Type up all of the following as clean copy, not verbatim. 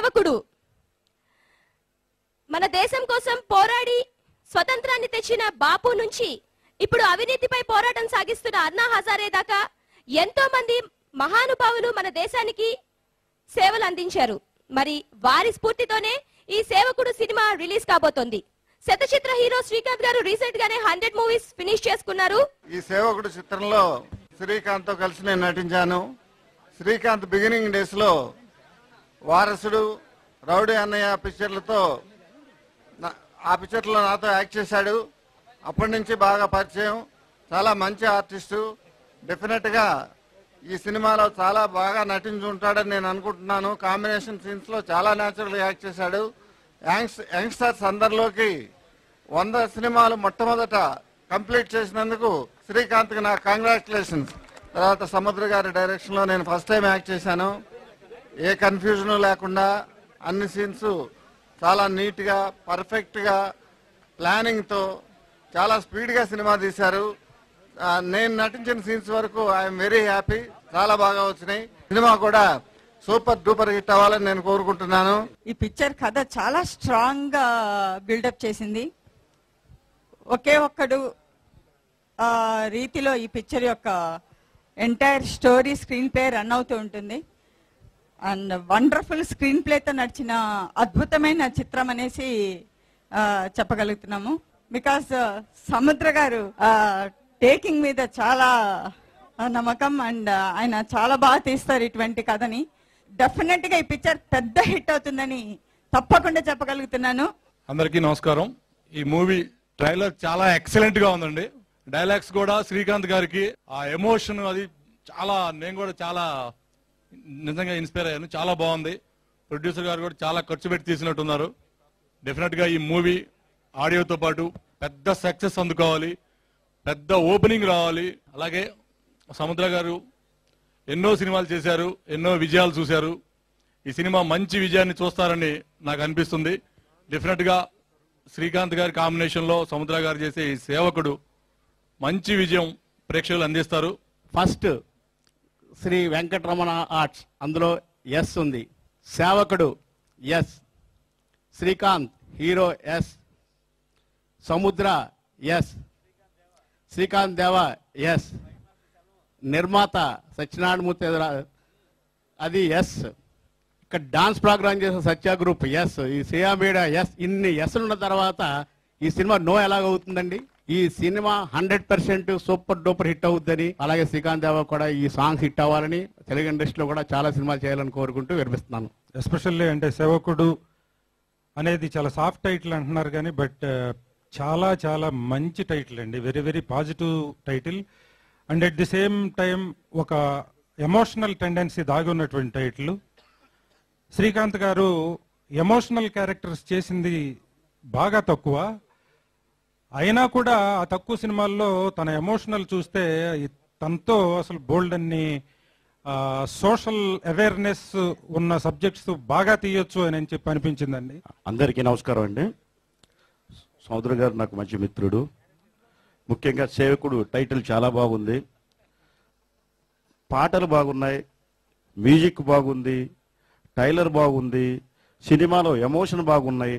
సేవకుడు. మన దేశం కోసం పోరాడి స్వతంత్రాన్ని తెచ్చిన బాపు నుంచి ఇప్పుడు అవినీతిపై పోరాటం సాగిస్తున్న అన్నా హజారే దాకా ఎంతో మంది మహానుభావులు మన దేశానికి సేవలు అందించారు. మరి వారి స్ఫూర్తితోనే ఈ సేవకుడు సినిమా రిలీజ్ కాబోతోంది. శతచిత్ర హీరో శ్రీకాంత్ గారు రీసెంట్ గానే 100 మూవీస్ ఫినిష్ చేసుకున్నారు. ఈ సేవకుడు చిత్రంలో శ్రీకాంత్ తో కలిసి నేను నటించాను. శ్రీకాంత్ బిగినింగ్ డేస్ లో వారసుడు, రౌడీ అన్నయ్య పిక్చర్లతో ఆ పిక్చర్లో నాతో యాక్ట్ చేశాడు. అప్పటి నుంచి బాగా పరిచయం. చాలా మంచి ఆర్టిస్టు. డెఫినెట్ గా ఈ సినిమాలో చాలా బాగా నటించి ఉంటాడని నేను అనుకుంటున్నాను. కాంబినేషన్ సీన్స్ లో చాలా న్యాచురల్ గా యాక్ట్ చేశాడు. యంగ్స్టర్స్ అందరిలోకి 100 సినిమాలు మొట్టమొదట కంప్లీట్ చేసినందుకు శ్రీకాంత్ కి నా కంగ్రాచులేషన్స్. తర్వాత సముద్ర గారి డైరెక్షన్ లో నేను ఫస్ట్ టైం యాక్ట్ చేశాను. ఏ కన్ఫ్యూజన్ లేకుండా అన్ని సీన్స్ చాలా నీట్ గా పర్ఫెక్ట్ గా ప్లానింగ్ తో చాలా స్పీడ్ గా సినిమా తీశారు. నేను నటించిన సీన్స్ వరకు ఐఎమ్ వెరీ హ్యాపీ. చాలా బాగా వచ్చినాయి. సినిమా కూడా సూపర్ డూపర్ హిట్ అవ్వాలని నేను కోరుకుంటున్నాను. ఈ పిక్చర్ కథ చాలా స్ట్రాంగ్ గా బిల్డప్ చేసింది. ఒకే ఒక్కడు రీతిలో ఈ పిక్చర్ యొక్క entire story screen play run అవుతూ ఉంటుంది. అండ్ వండర్ఫుల్ స్క్రీన్ ప్లేతో నడిచిన అద్భుతమైన చిత్రం అనేసి చెప్పగలుగుతున్నాము. బికాస్ సముద్ర గారు టేకింగ్ మీద చాలా నమ్మకం అండ్ ఆయన చాలా బాగా తీస్తారు ఇటువంటి కథని. డెఫినెట్ గా ఈ పిక్చర్ పెద్ద హిట్ అవుతుందని తప్పకుండా చెప్పగలుగుతున్నాను. అందరికీ నమస్కారం. ఈ మూవీ ట్రైలర్ చాలా ఎక్సలెంట్ గా ఉందండి. డైలాగ్స్ కూడా శ్రీకాంత్ గారికి ఆ ఎమోషన్ అది చాలా, నేను కూడా చాలా నిజంగా ఇన్స్పైర్ అయ్యాను. చాలా బాగుంది. ప్రొడ్యూసర్ గారు కూడా చాలా ఖర్చు పెట్టి తీసినట్టున్నారు. డెఫినెట్ గా ఈ మూవీ ఆడియోతో పాటు పెద్ద సక్సెస్ అందుకోవాలి, పెద్ద ఓపెనింగ్ రావాలి. అలాగే సముద్ర గారు ఎన్నో సినిమాలు చేశారు, ఎన్నో విజయాలు చూశారు. ఈ సినిమా మంచి విజయాన్ని చూస్తారని నాకు అనిపిస్తుంది. డెఫినెట్ గా శ్రీకాంత్ గారి కాంబినేషన్ లో సముద్ర గారు చేసే ఈ సేవకుడు మంచి విజయం ప్రేక్షకులు అందిస్తారు. ఫస్ట్ శ్రీ వెంకటరమణ ఆర్ట్స్, అందులో ఎస్ ఉంది. సేవకుడు ఎస్, శ్రీకాంత్ హీరో ఎస్, సముద్ర ఎస్, శ్రీకాంత్ దేవ ఎస్, నిర్మాత సత్యనారాయణమూర్తి అది ఎస్, ఇక్కడ డాన్స్ ప్రోగ్రామ్ చేసే సత్య గ్రూప్ ఎస్, ఈ సియా మీడియా ఎస్. ఇన్ని ఎస్లు ఉన్న తర్వాత ఈ సినిమా నో ఎలాగవుతుందండి? ఈ సినిమా 100% సూపర్ డూపర్ హిట్ అవుద్దని, అలాగే శ్రీకాంత్ దేవ కూడా ఈ సాంగ్స్ హిట్ అవ్వాలని తెలుగు ఇండస్ట్రీలో కూడా చాలా సినిమాలు చేయాలని కోరుకుంటూ వినిపిస్తున్నాను. ఎస్పెషల్లీ అంటే సేవకుడు అనేది చాలా సాఫ్ట్ టైటిల్ అంటున్నారు కానీ బట్ చాలా చాలా మంచి టైటిల్ అండి. Very very positive title and at the same time ఒక ఎమోషనల్ టెండెన్సీ దాగి ఉన్నటువంటి టైటిల్. శ్రీకాంత్ గారు ఎమోషనల్ క్యారెక్టర్స్ చేసింది బాగా తక్కువ. అయినా కూడా ఆ తక్కువ సినిమాల్లో తన ఎమోషనల్ చూస్తే తనతో అసలు బోల్డ్ అన్ని సోషల్ అవేర్నెస్ ఉన్న సబ్జెక్ట్స్ బాగా తీయొచ్చు అని చెప్పి అనిపించిందండి. అందరికీ నమస్కారం అండి. సముద్ర గారు నాకు మంచి మిత్రుడు. ముఖ్యంగా సేవకుడు టైటిల్ చాలా బాగుంది. పాటలు బాగున్నాయి, మ్యూజిక్ బాగుంది, ట్రైలర్ బాగుంది, సినిమాలో ఎమోషన్ బాగున్నాయి,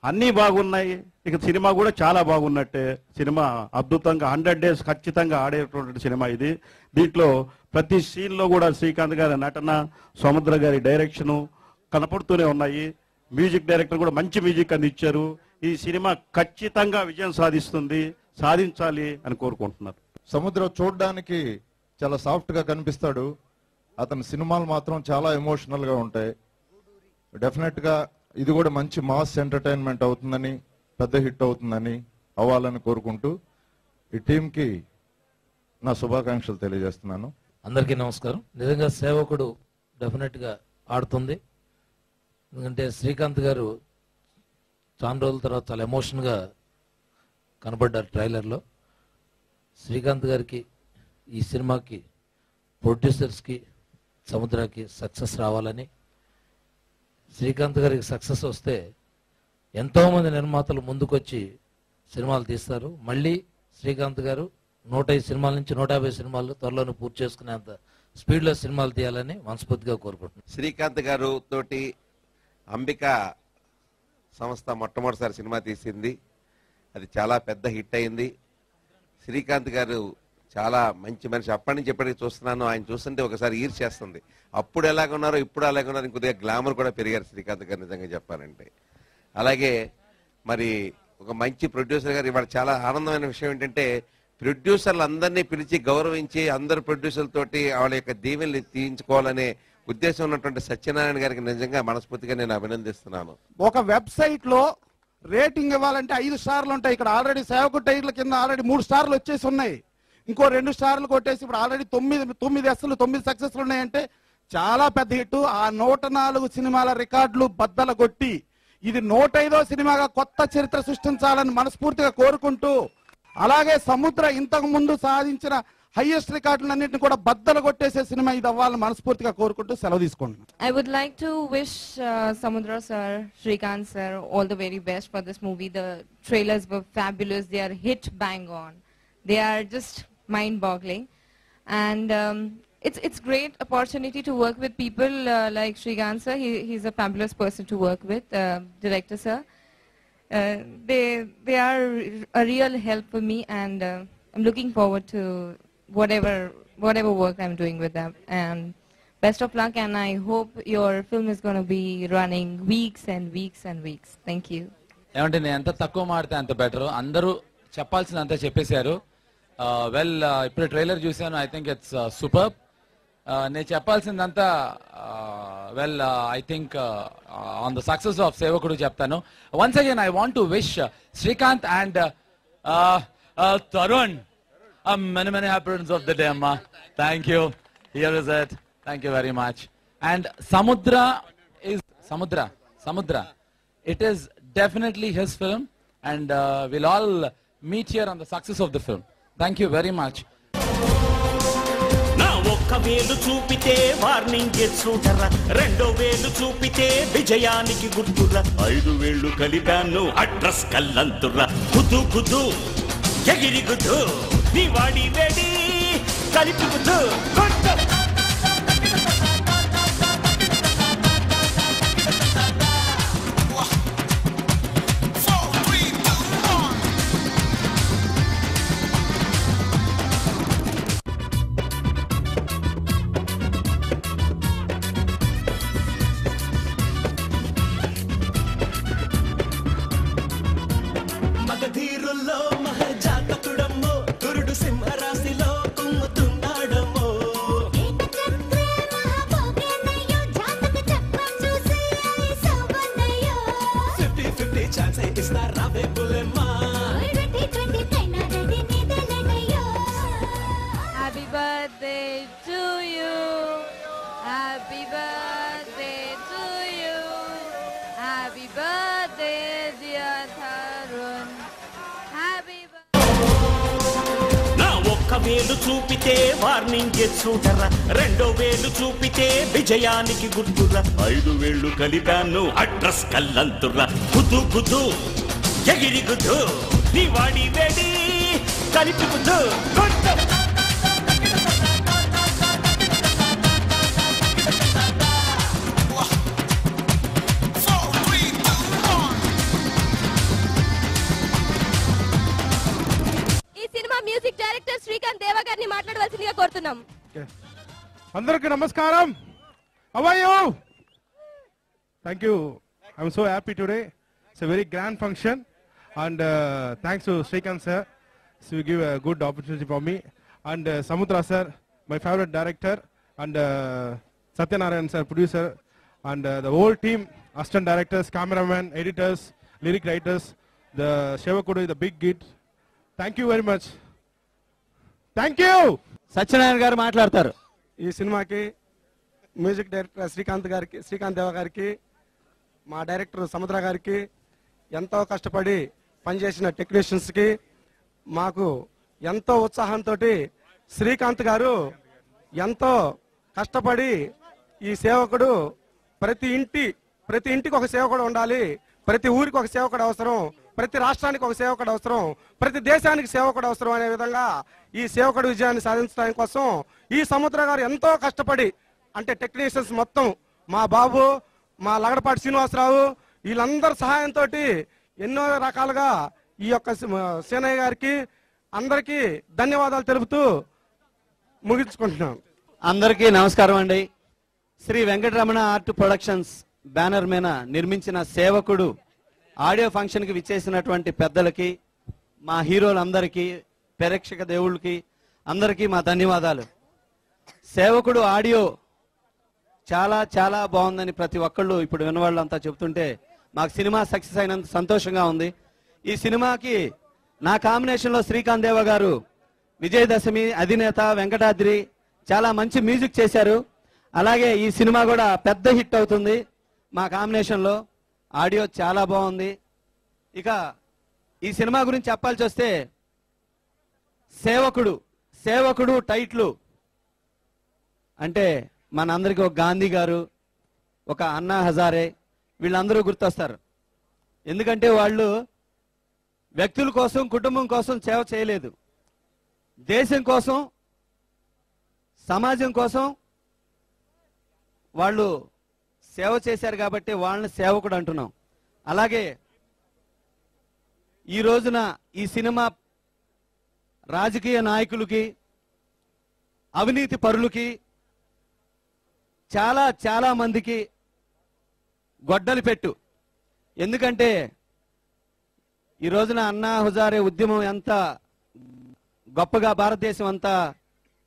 అన్నీ బాగున్నాయి. ఇక సినిమా కూడా చాలా బాగున్నట్టే. సినిమా అద్భుతంగా 100 days ఖచ్చితంగా ఆడేటువంటి సినిమా ఇది. దీంట్లో ప్రతి సీన్లో కూడా శ్రీకాంత్ గారి నటన, సముద్ర గారి డైరెక్షను కనపడుతూనే ఉన్నాయి. మ్యూజిక్ డైరెక్టర్ కూడా మంచి మ్యూజిక్ అందించారు. ఈ సినిమా ఖచ్చితంగా విజయం సాధించాలి అని కోరుకుంటున్నారు. సముద్రం చూడడానికి చాలా సాఫ్ట్ గా కనిపిస్తాడు. అతని సినిమాలు మాత్రం చాలా ఎమోషనల్ గా ఉంటాయి. డెఫినెట్ గా ఇది కూడా మంచి మాస్ ఎంటర్టైన్మెంట్ అవుతుందని, పెద్ద హిట్ అవుతుందని, అవ్వాలని కోరుకుంటూ ఈ టీంకి నా శుభాకాంక్షలు తెలియజేస్తున్నాను. అందరికీ నమస్కారం. నిజంగా సేవకుడు డెఫినెట్ గా ఆడుతుంది. ఎందుకంటే శ్రీకాంత్ గారు చాలా రోజుల తర్వాత చాలా ఎమోషన్గా కనబడ్డారు ట్రైలర్లో. శ్రీకాంత్ గారికి, ఈ సినిమాకి, ప్రొడ్యూసర్స్కి, సముద్రకి సక్సెస్ రావాలని, శ్రీకాంత్ గారికి సక్సెస్ వస్తే ఎంతోమంది నిర్మాతలు ముందుకొచ్చి సినిమాలు తీస్తారు. మళ్ళీ శ్రీకాంత్ గారు 105 సినిమాల నుంచి 150 సినిమాలు త్వరలోనే పూర్తి చేసుకునేంత స్పీడ్లో సినిమాలు తీయాలని మనస్ఫూర్తిగా కోరుకుంటున్నాను. శ్రీకాంత్ గారు తోటి అంబిక సంస్థ మొట్టమొదటిసారి సినిమా తీసింది. అది చాలా పెద్ద హిట్ అయింది. శ్రీకాంత్ గారు చాలా మంచి మనిషి. అప్పటి నుంచి ఎప్పటికీ చూస్తున్నాను. ఆయన చూస్తుంటే ఒకసారి ఈర్చేస్తుంది. అప్పుడు ఎలాగున్నారో ఇప్పుడు అలాగున్నారు. కొద్దిగా గ్లామర్ కూడా పెరిగారు శ్రీకాంత్ గారు నిజంగా చెప్పాలంటే. అలాగే మరి ఒక మంచి ప్రొడ్యూసర్ గారు. ఇవాళ చాలా ఆనందమైన విషయం ఏంటంటే ప్రొడ్యూసర్లు అందరినీ పిలిచి గౌరవించి అందరు ప్రొడ్యూసర్లతోటి వాళ్ళ యొక్క దీవెనలు తీయించుకోవాలనే ఉద్దేశం ఉన్నటువంటి సత్యనారాయణ గారికి నిజంగా మనస్ఫూర్తిగా నేను అభినందిస్తున్నాను. ఒక వెబ్సైట్ లో రేటింగ్ ఇవ్వాలంటే 5 స్టార్లు ఉంటాయి. ఇక్కడ ఆల్రెడీ సేవకుడు టైర్ల కింద ఆల్రెడీ 3 స్టార్లు వచ్చేసి ఉన్నాయి. ఇంకో 2 స్టార్లు కొట్టేసి ఇప్పుడు ఆల్రెడీ 9 సక్సెస్లు ఉన్నాయంటే చాలా పెద్ద హిట్. ఆ 104 సినిమాల రికార్డులు బద్దలు కొట్టి ఇది 105వ సినిమాగా కొత్త చరిత్ర సృష్టించాలని మనస్ఫూర్తిగా కోరుకుంటూ, అలాగే సముద్ర ఇంతకు ముందు సాధించిన హైయెస్ట్ రికార్డులన్నింటినీ కూడా బద్దలు కొట్టేసే సినిమా ఇది అవ్వాలని మనస్ఫూర్తిగా కోరుకుంటూ సెలవు తీసుకుంటున్నాను. I would like to wish Samudra sir, Srikanth sir all the very best for this movie. The trailers were fabulous. They are hit bang on. They are just mind-boggling, and it's great opportunity to work with people like Srikanth sir. He's a fabulous person to work with. Director sir, they are a real help for me, and I'm looking forward to whatever work I'm doing with them. And best of luck, and I hope your film is going to be running weeks and weeks and weeks. Thank you. ఏమంటే నేను ఎంత తక్కువ మాడితే అంత better. అందరూ చెప్పాల్సిందంతా చెప్పేశారు. Well, ఇప్పుడు trailer చూశాను. I think it's super. నేను చెప్పాల్సిందంతా well I think on the success of Sevakudu చెప్తాను. Once again I want to wish Srikanth and Tarun many happy returns of the day, Amma. Thank you. Here is it. Thank you very much. And Samudra. It is definitely his film, and we'll all meet here on the success of the film. Thank you very much. నా ఒక్క వేలు చూపితే warning చూడరా, 2 వేలు చూపితే విజయానికి గుర్తురా, 5 వేళ్ళు కలిపాను అడ్రస్ కల్లంతురా, గుద్దు గుద్దు ఎగిరి గుద్దు నీ వాడి వేడి కలిపి గుద్దు కొట్టు. మగధీరుల్లో మహజాతకుడమ్మో, గురుడు సింహరాశిలో కుమ్ముతున్నాడమ్మో. ఛాన్సే ఇస్తా రావే Bullemma. Happy birthday to you. Happy birthday to you. Happy birthday dear Tarun. Happy నా ఒక్క వేలు చూపితే వార్నింగ్ చూడరా, 2 వేలు చూపితే విజయానికి గుర్తురా, 5 వేళ్ళు కలిపాను అడ్రస్ కల్లంతురా, గుద్దు గుద్దు ఎగిరి గుద్దు నీ వాడి వేడి కలిపి గుద్దు కొట్టు. ఈ సినిమా మ్యూజిక్ డైరెక్టర్ శ్రీకాంత్ దేవ గారిని మాట్లాడవలసిందిగా కోరుతున్నాం. అందరికి నమస్కారం. How are you? Thank you. I'm so happy today. It's a very grand function, and thanks to Srikanth sir, so give a good opportunity for me, and Samudra sir, my favorite director, and Satyanarayan sir, producer, and the whole team, assistant directors, cameraman, editors, lyric writers, the Shevakudu, the big git. Thank you very much. Thank you. Satyanarayana గారు మాట్లాడతారు. ఈ సినిమాకి music director Srikanth దేవ గారికి, మా director సముద్ర గారికి, ఎంతో కష్టపడి పనిచేసిన టెక్నీషియన్స్కి, మాకు ఎంతో ఉత్సాహంతో శ్రీకాంత్ గారు ఎంతో కష్టపడి ఈ సేవకుడు ప్రతి ఇంటికి ఒక సేవకుడు ఉండాలి, ప్రతి ఊరికి ఒక సేవకుడు అవసరం, ప్రతి రాష్ట్రానికి ఒక సేవకుడు అవసరం, ప్రతి దేశానికి సేవకుడు అవసరం అనే విధంగా ఈ సేవకుడు విజయాన్ని సాధించడానికి కోసం ఈ సముద్ర గారు ఎంతో కష్టపడి, అంటే టెక్నీషియన్స్ మొత్తం మా బాబు, మా లగడపాటి శ్రీనివాసరావు వీళ్ళందరి సహాయంతో ఎన్నో రకాలుగా ఈ యొక్క సేనయ్య గారికి అందరికీ ధన్యవాదాలు తెలుపుతూ ముగించుకుంటున్నాం. అందరికీ నమస్కారం అండి. Shri Venkataramana art productions banner మీద నిర్మించిన సేవకుడు ఆడియో ఫంక్షన్కి విచ్చేసినటువంటి పెద్దలకి, మా హీరోలందరికీ, ప్రేక్షక దేవుళ్ళకి అందరికీ మా ధన్యవాదాలు. సేవకుడు ఆడియో చాలా చాలా బాగుందని ప్రతి ఒక్కళ్ళు ఇప్పుడు విన్నవాళ్ళంతా చెబుతుంటే మాకు సినిమా సక్సెస్ అయినంత సంతోషంగా ఉంది. ఈ సినిమాకి నా కాంబినేషన్లో శ్రీకాంత్ దేవ గారు, విజయదశమి అధినేత, వెంకటాద్రి చాలా మంచి మ్యూజిక్ చేశారు. అలాగే ఈ సినిమా కూడా పెద్ద హిట్ అవుతుంది మా కాంబినేషన్లో. ఆడియో చాలా బాగుంది. ఇక ఈ సినిమా గురించి చెప్పాల్సి వస్తే సేవకుడు టైట్లు అంటే మనందరికీ ఒక గాంధీ గారు, ఒక అన్నా హజారే వీళ్ళందరూ గుర్తొస్తారు. ఎందుకంటే వాళ్ళు వ్యక్తుల కోసం, కుటుంబం కోసం సేవ చేయలేదు, దేశం కోసం, సమాజం కోసం వాళ్ళు సేవ చేశారు కాబట్టి వాళ్ళని సేవకుడు అంటున్నాం. అలాగే ఈ రోజున ఈ సినిమా రాజకీయ నాయకులకి, అవినీతి పరులకి, చాలా చాలా మందికి గొడ్డలి పెట్టు. ఎందుకంటే ఈ రోజున అన్నా హజారే ఉద్యమం ఎంత గొప్పగా భారతదేశం అంతా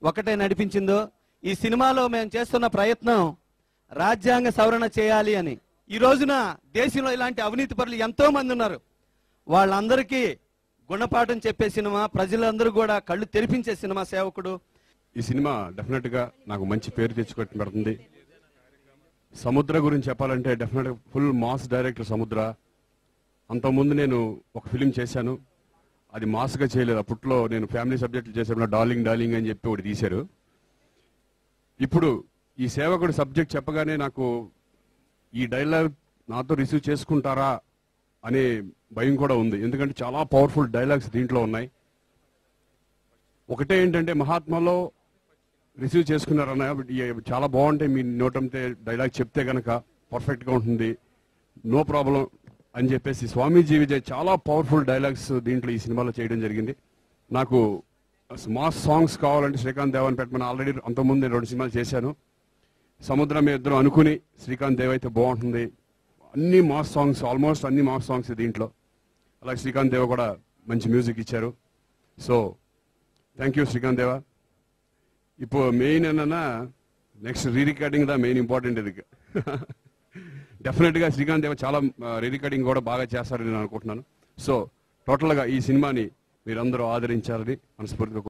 ఒకటే నడిపించిందో, ఈ సినిమాలో మేము చేస్తున్న ప్రయత్నం రాజ్యాంగ సవరణ చేయాలి అని. ఈ రోజున దేశంలో ఇలాంటి అవినీతి పరులు ఎంతో మంది ఉన్నారు. వాళ్ళందరికీ గుణపాఠం చెప్పే సినిమా, ప్రజలందరూ కూడా కళ్ళు తెరిపించే సినిమా సేవకుడు. ఈ సినిమా డెఫినెట్ గా నాకు మంచి పేరు తెచ్చుకోవటం పెడుతుంది. సముద్ర గురించి చెప్పాలంటే డెఫినెట్ ఫుల్ మాస్ డైరెక్టర్ సముద్ర. అంతకుముందు నేను ఒక ఫిలిం చేశాను, అది మాస్గా చేయలేదు. అప్పట్లో నేను ఫ్యామిలీ సబ్జెక్టులు చేసేప్పుడు డార్లింగ్ డార్లింగ్ అని చెప్పి ఒకటి తీశారు. ఇప్పుడు ఈ సేవకుడు సబ్జెక్ట్ చెప్పగానే నాకు ఈ డైలాగ్ నాతో రిసీవ్ చేసుకుంటారా అనే భయం కూడా ఉంది. ఎందుకంటే చాలా పవర్ఫుల్ డైలాగ్స్ దీంట్లో ఉన్నాయి. ఒకటే ఏంటంటే మహాత్మాలో రిసీవ్ చేసుకున్నారన్న చాలా బాగుంటాయి, మీ నోటంతే డైలాగ్ చెప్తే గనక పర్ఫెక్ట్గా ఉంటుంది, నో ప్రాబ్లం అని చెప్పేసి స్వామీజీ విజయ్ చాలా పవర్ఫుల్ డైలాగ్స్ దీంట్లో ఈ సినిమాలో చేయడం జరిగింది. నాకు మాస్ సాంగ్స్ కావాలంటే శ్రీకాంత్ దేవాన్ని పెట్టమని ఆల్రెడీ అంతకుముందు నేను 2 సినిమాలు చేశాను. సముద్రం మీద ఇద్దరు అనుకుని శ్రీకాంత్ దేవ్ అయితే బాగుంటుంది, అన్ని మాస్ సాంగ్స్, ఆల్మోస్ట్ అన్ని మాస్ సాంగ్స్ దీంట్లో. అలాగే శ్రీకాంత్ దేవ కూడా మంచి మ్యూజిక్ ఇచ్చారు. సో థ్యాంక్ యూ శ్రీకాంత్ దేవ. இப்போ மெயின் என்னன்னா నెక్స్ట్ రీ రికార్డింగ్ దా మెయిన్ ఇంపార్టెంట్. ఇది డెఫినెట్గా శ్రీకాంత్ దేవ చాలా రీ రికార్డింగ్ కూడా బాగా చేస్తారని నేను అనుకుంటున్నాను. సో టోటల్గా ఈ సినిమాని మీరందరూ ఆదరించాలని మనస్ఫూర్తిగా